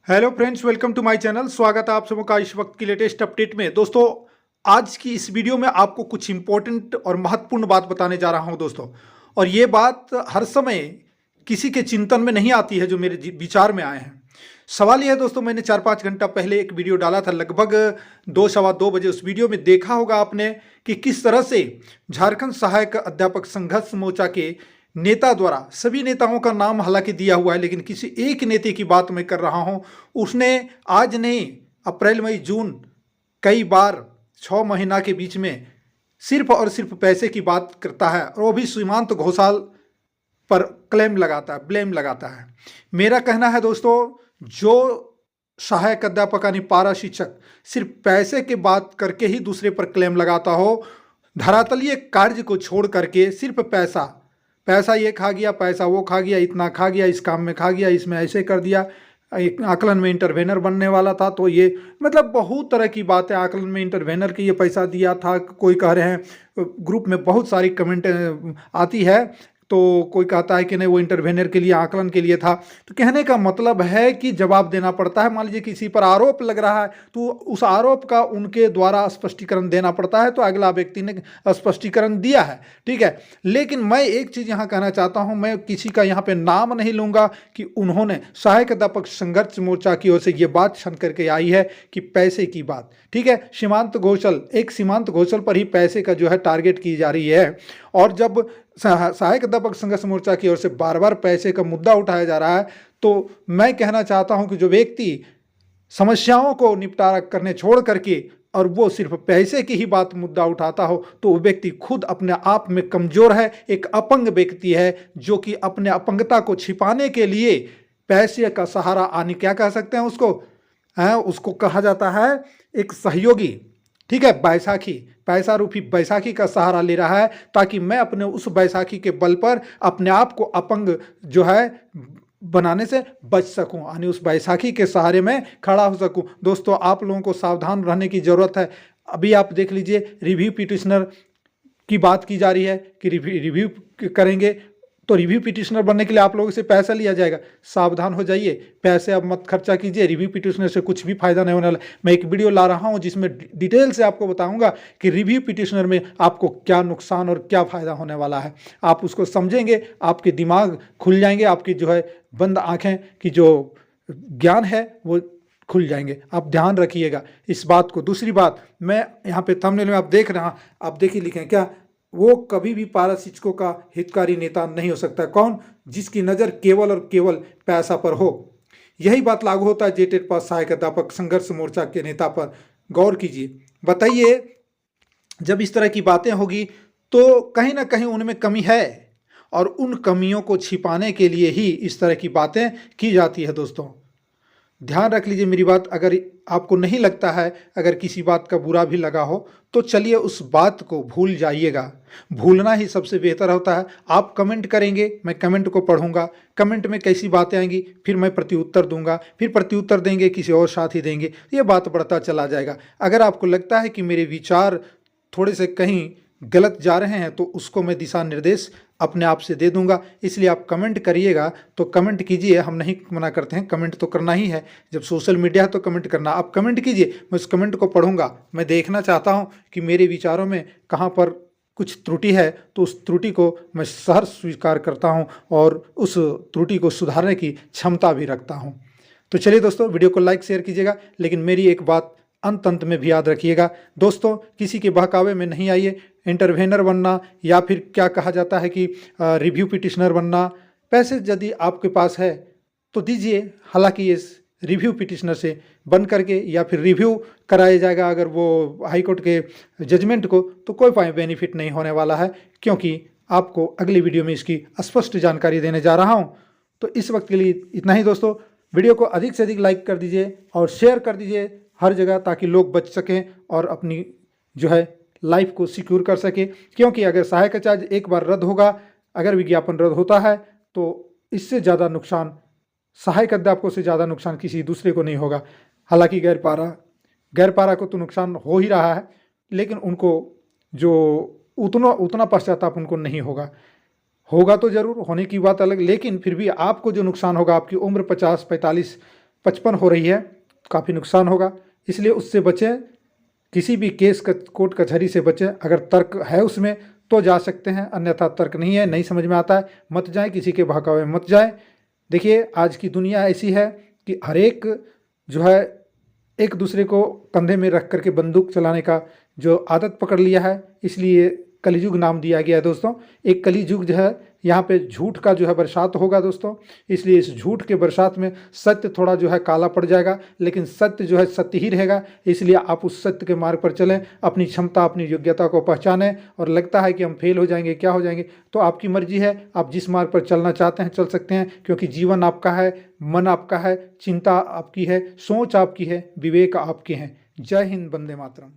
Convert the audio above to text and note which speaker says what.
Speaker 1: Hello friends, welcome to my channel. स्वागत है आप सबों का इस वक्त की लेटेस्ट अपडेट में। दोस्तों, आज की इस वीडियो में आपको कुछ इंपॉर्टेंट और महत्वपूर्ण बात बताने जा रहा हूं दोस्तों। और ये बात हर समय किसी के चिंतन में नहीं आती है जो मेरे विचार में आए हैं। सवाल यह है दोस्तों, मैंने 4-5 घंटा पहले एक वीडियो डाला था, लगभग 2-2:15 बजे। उस वीडियो में देखा होगा आपने कि किस तरह से झारखंड सहायक अध्यापक संघर्ष मोर्चा के नेता द्वारा, सभी नेताओं का नाम हालांकि दिया हुआ है लेकिन किसी एक नेता की बात मैं कर रहा हूं, उसने आज नहीं, अप्रैल मई जून कई बार 6 महीना के बीच में सिर्फ और सिर्फ पैसे की बात करता है, और वो भी सीमांत घोषाल पर क्लेम लगाता है, ब्लेम लगाता है। मेरा कहना है दोस्तों, जो सहायक अध्यापक यानी पारा शिक्षक सिर्फ पैसे की बात करके ही दूसरे पर क्लेम लगाता हो, धरातलीय कार्य को छोड़ करके सिर्फ पैसा पैसा ये खा गया, पैसा वो खा गया, इतना खा गया, इस काम में खा गया, इसमें ऐसे कर दिया, एक आकलन में इंटरवेनर बनने वाला था तो ये, मतलब बहुत तरह की बातें। आकलन में इंटरवेनर के ये पैसा दिया था, कोई कह रहे हैं, ग्रुप में बहुत सारी कमेंट आती है, तो कोई कहता है कि नहीं वो इंटरवेनर के लिए, आकलन के लिए था। तो कहने का मतलब है कि जवाब देना पड़ता है। मान लीजिए किसी पर आरोप लग रहा है तो उस आरोप का उनके द्वारा स्पष्टीकरण देना पड़ता है, तो अगला व्यक्ति ने स्पष्टीकरण दिया है, ठीक है। लेकिन मैं एक चीज़ यहाँ कहना चाहता हूँ, मैं किसी का यहाँ पे नाम नहीं लूँगा कि उन्होंने, सहायक अध्यापक संघर्ष मोर्चा की ओर से ये बात छन करके आई है कि पैसे की बात, ठीक है। सीमांत घोषल, एक सीमांत घोषल पर ही पैसे का जो है टारगेट की जा रही है। और जब सहायक अध्यापक संघर्ष मोर्चा की ओर से बार बार पैसे का मुद्दा उठाया जा रहा है, तो मैं कहना चाहता हूं कि जो व्यक्ति समस्याओं को निपटारा करने छोड़ करके और वो सिर्फ पैसे की ही बात मुद्दा उठाता हो, तो वो व्यक्ति खुद अपने आप में कमजोर है, एक अपंग व्यक्ति है, जो कि अपने अपंगता को छिपाने के लिए पैसे का सहारा आने, क्या कह सकते हैं उसको, उसको कहा जाता है एक सहयोगी, ठीक है, बैसाखी, पैसा रूपी बैसाखी का सहारा ले रहा है, ताकि मैं अपने उस बैसाखी के बल पर अपने आप को अपंग जो है बनाने से बच सकूं, यानी उस बैसाखी के सहारे में खड़ा हो सकूं। दोस्तों, आप लोगों को सावधान रहने की ज़रूरत है। अभी आप देख लीजिए, रिव्यू पिटिशनर की बात की जा रही है कि रिव्यू करेंगे, तो रिव्यू पिटिशनर बनने के लिए आप लोगों से पैसा लिया जाएगा। सावधान हो जाइए, पैसे अब मत खर्चा कीजिए, रिव्यू पिटिशनर से कुछ भी फायदा नहीं होने वाला। मैं एक वीडियो ला रहा हूं जिसमें डिटेल से आपको बताऊंगा कि रिव्यू पिटिशनर में आपको क्या नुकसान और क्या फायदा होने वाला है। आप उसको समझेंगे, आपके दिमाग खुल जाएंगे, आपकी जो है बंद आंखें की जो ज्ञान है वो खुल जाएंगे। आप ध्यान रखिएगा इस बात को। दूसरी बात, मैं यहाँ पे थंबनेल में आप देख रहे हैं, आप देखिए लिखें क्या, वो कभी भी पारा शिक्षकों का हितकारी नेता नहीं हो सकता। कौन? जिसकी नज़र केवल और केवल पैसा पर हो। यही बात लागू होता है जेटेट पास सहायक अध्यापक संघर्ष मोर्चा के नेता पर। गौर कीजिए, बताइए, जब इस तरह की बातें होगी तो कहीं ना कहीं उनमें कमी है, और उन कमियों को छिपाने के लिए ही इस तरह की बातें की जाती है। दोस्तों, ध्यान रख लीजिए मेरी बात। अगर आपको नहीं लगता है, अगर किसी बात का बुरा भी लगा हो, तो चलिए उस बात को भूल जाइएगा। भूलना ही सबसे बेहतर होता है। आप कमेंट करेंगे, मैं कमेंट को पढ़ूंगा, कमेंट में कैसी बातें आएंगी फिर मैं प्रत्युत्तर दूंगा, फिर प्रत्युत्तर देंगे किसी और साथी देंगे, ये बात बढ़ता चला जाएगा। अगर आपको लगता है कि मेरे विचार थोड़े से कहीं गलत जा रहे हैं, तो उसको मैं दिशा निर्देश अपने आप से दे दूंगा। इसलिए आप कमेंट करिएगा, तो कमेंट कीजिए, हम नहीं मना करते हैं, कमेंट तो करना ही है। जब सोशल मीडिया है तो कमेंट करना। आप कमेंट कीजिए, मैं उस कमेंट को पढ़ूंगा। मैं देखना चाहता हूं कि मेरे विचारों में कहां पर कुछ त्रुटि है, तो उस त्रुटि को मैं सहर्ष स्वीकार करता हूं और उस त्रुटि को सुधारने की क्षमता भी रखता हूं। तो चलिए दोस्तों, वीडियो को लाइक शेयर कीजिएगा, लेकिन मेरी एक बात अंत में भी याद रखिएगा दोस्तों, किसी के बहकावे में नहीं आइए। इंटरवेनर बनना या फिर क्या कहा जाता है कि रिव्यू पिटिशनर बनना, पैसे यदि आपके पास है तो दीजिए। हालांकि ये रिव्यू पिटिशनर से बन करके या फिर रिव्यू कराया जाएगा अगर वो हाईकोर्ट के जजमेंट को, तो कोई बेनिफिट नहीं होने वाला है, क्योंकि आपको अगली वीडियो में इसकी स्पष्ट जानकारी देने जा रहा हूँ। तो इस वक्त के लिए इतना ही दोस्तों। वीडियो को अधिक से अधिक लाइक कर दीजिए और शेयर कर दीजिए हर जगह, ताकि लोग बच सकें और अपनी जो है लाइफ को सिक्योर कर सके। क्योंकि अगर सहायक चार्ज एक बार रद्द होगा, अगर विज्ञापन रद्द होता है, तो इससे ज़्यादा नुकसान, सहायक अध्यापकों से ज़्यादा नुकसान किसी दूसरे को नहीं होगा। हालांकि गैर पारा को तो नुकसान हो ही रहा है, लेकिन उनको जो उतना पश्चाताप उनको नहीं होगा। होगा तो ज़रूर, होने की बात अलग, लेकिन फिर भी आपको जो नुकसान होगा, आपकी उम्र 50-45 55 हो रही है, काफ़ी नुकसान होगा, इसलिए उससे बचें। किसी भी केस कोर्ट कचहरी से बचें। अगर तर्क है उसमें तो जा सकते हैं, अन्यथा तर्क नहीं है, नहीं समझ में आता है, मत जाएं, किसी के बहकावे में मत जाएं। देखिए आज की दुनिया ऐसी है कि हर एक जो है एक दूसरे को कंधे में रख करके बंदूक चलाने का जो आदत पकड़ लिया है, इसलिए कलयुग नाम दिया गया है दोस्तों। एक कलयुग जो है यहाँ पे झूठ का जो है बरसात होगा दोस्तों, इसलिए इस झूठ के बरसात में सत्य थोड़ा जो है काला पड़ जाएगा, लेकिन सत्य जो है सत्य ही रहेगा। इसलिए आप उस सत्य के मार्ग पर चलें, अपनी क्षमता अपनी योग्यता को पहचानें। और लगता है कि हम फेल हो जाएंगे, क्या हो जाएंगे, तो आपकी मर्जी है, आप जिस मार्ग पर चलना चाहते हैं चल सकते हैं, क्योंकि जीवन आपका है, मन आपका है, चिंता आपकी है, सोच आपकी है, विवेक आपके हैं। जय हिंद, वंदे मातरम।